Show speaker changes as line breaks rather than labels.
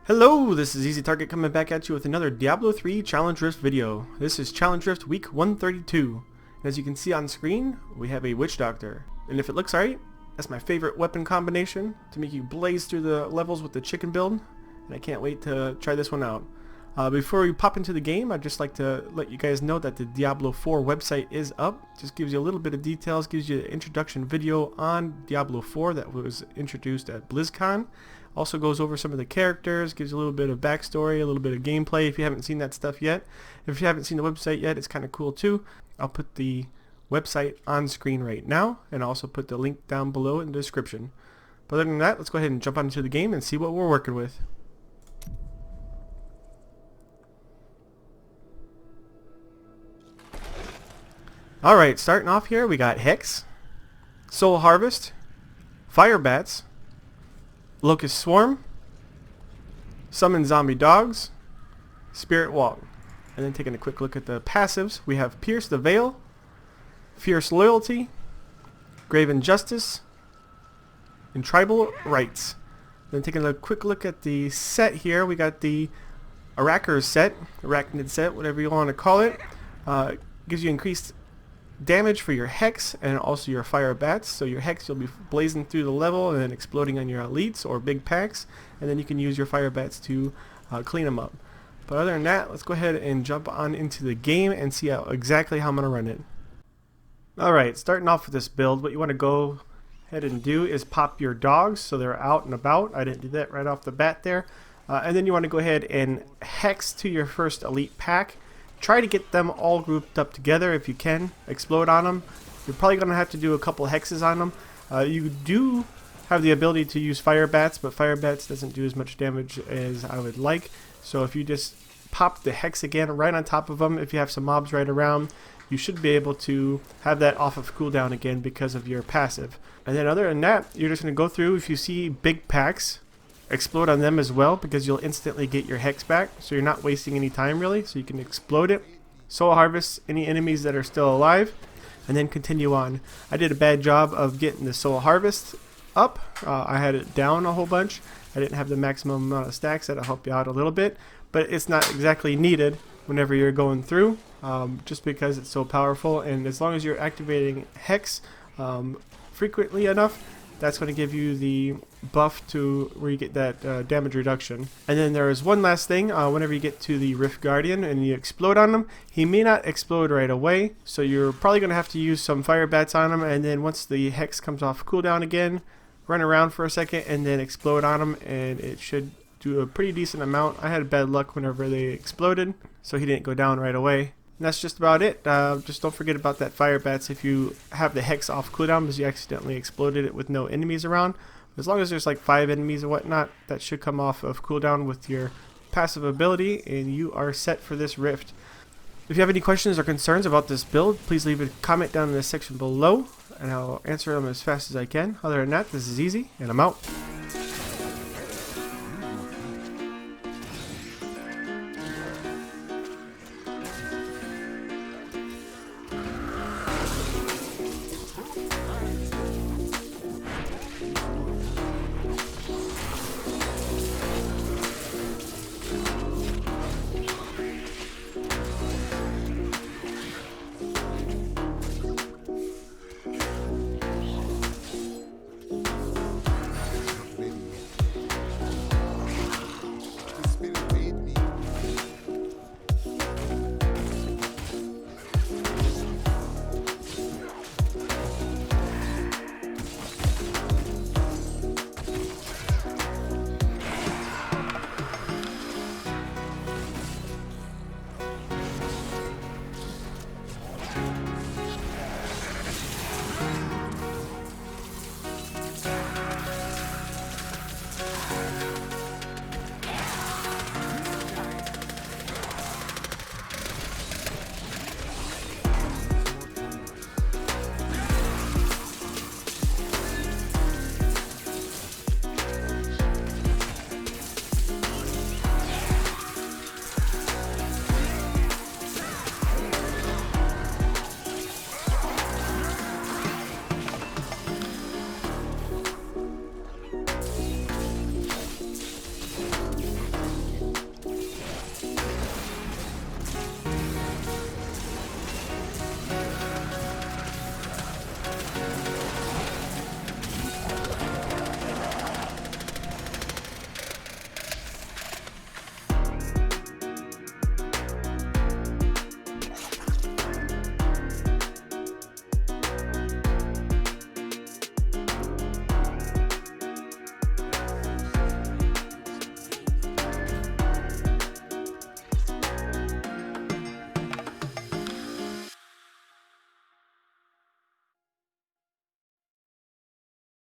Hello, this is Eazytarget coming back at you with another Diablo 3 Challenge Rift video. This is Challenge Rift week 132. And as you can see on screen, we have a Witch Doctor. And if it looks right, that's my favorite weapon combination to make you blaze through the levels with the chicken build. And I can't wait to try this one out. Before we pop into the game, I'd just like to let you guys know that the Diablo 4 website is up. Just gives you a little bit of details, gives you an introduction video on Diablo 4 that was introduced at BlizzCon. Also goes over some of the characters, gives you a little bit of backstory, a little bit of gameplay if you haven't seen that stuff yet. If you haven't seen the website yet, it's kind of cool too. I'll put the website on screen right now, and I'll also put the link down below in the description. But other than that, let's go ahead and jump onto the game and see what we're working with. Alright, starting off here, we got Hex, Soul Harvest, Fire Bats, Locust Swarm, Summon Zombie Dogs, Spirit Walk. And then taking a quick look at the passives, we have Pierce the Veil, Fierce Loyalty, Graven Justice, and Tribal Rights. Then taking a quick look at the set here, we got the Arachyr set, Arachnid set, whatever you want to call it. Gives you increased damage for your Hex and also your Fire Bats. So your Hex, you'll be blazing through the level and then exploding on your elites or big packs, and then you can use your Fire Bats to clean them up. But other than that, let's go ahead and jump on into the game and see exactly how I'm going to run it. Alright, starting off with this build, what you want to go ahead and do is pop your dogs so they're out and about. I didn't do that right off the bat there. And then you want to go ahead and Hex to your first elite pack. Try to get them all grouped up together if you can. Explode on them. You're probably going to have to do a couple hexes on them. You do have the ability to use Fire Bats, but Fire Bats doesn't do as much damage as I would like. So if you just pop the Hex again right on top of them, if you have some mobs right around, you should be able to have that off of cooldown again because of your passive. And then other than that, you're just going to go through. If you see big packs, explode on them as well, because you'll instantly get your Hex back, so you're not wasting any time really. So you can explode it, Soul Harvest any enemies that are still alive, and then continue on. I did a bad job of getting the Soul Harvest up. I had it down a whole bunch. I didn't have the maximum amount of stacks. That'll help you out a little bit, but it's not exactly needed whenever you're going through, just because it's so powerful. And as long as you're activating Hex frequently enough, that's going to give you the buff to where you get that damage reduction. And then there is one last thing. Whenever you get to the Rift Guardian and you explode on him, he may not explode right away, so you're probably going to have to use some Fire Bats on him, and then once the Hex comes off cooldown again, run around for a second and then explode on him, and it should do a pretty decent amount. I had bad luck whenever they exploded, so he didn't go down right away. And that's just about it. Just don't forget about that Fire Bats if you have the Hex off cooldown because you accidentally exploded it with no enemies around. As long as there's like 5 enemies or whatnot, that should come off of cooldown with your passive ability, and you are set for this Rift. If you have any questions or concerns about this build, please leave a comment down in the section below, and I'll answer them as fast as I can. Other than that, this is Easy, and I'm out.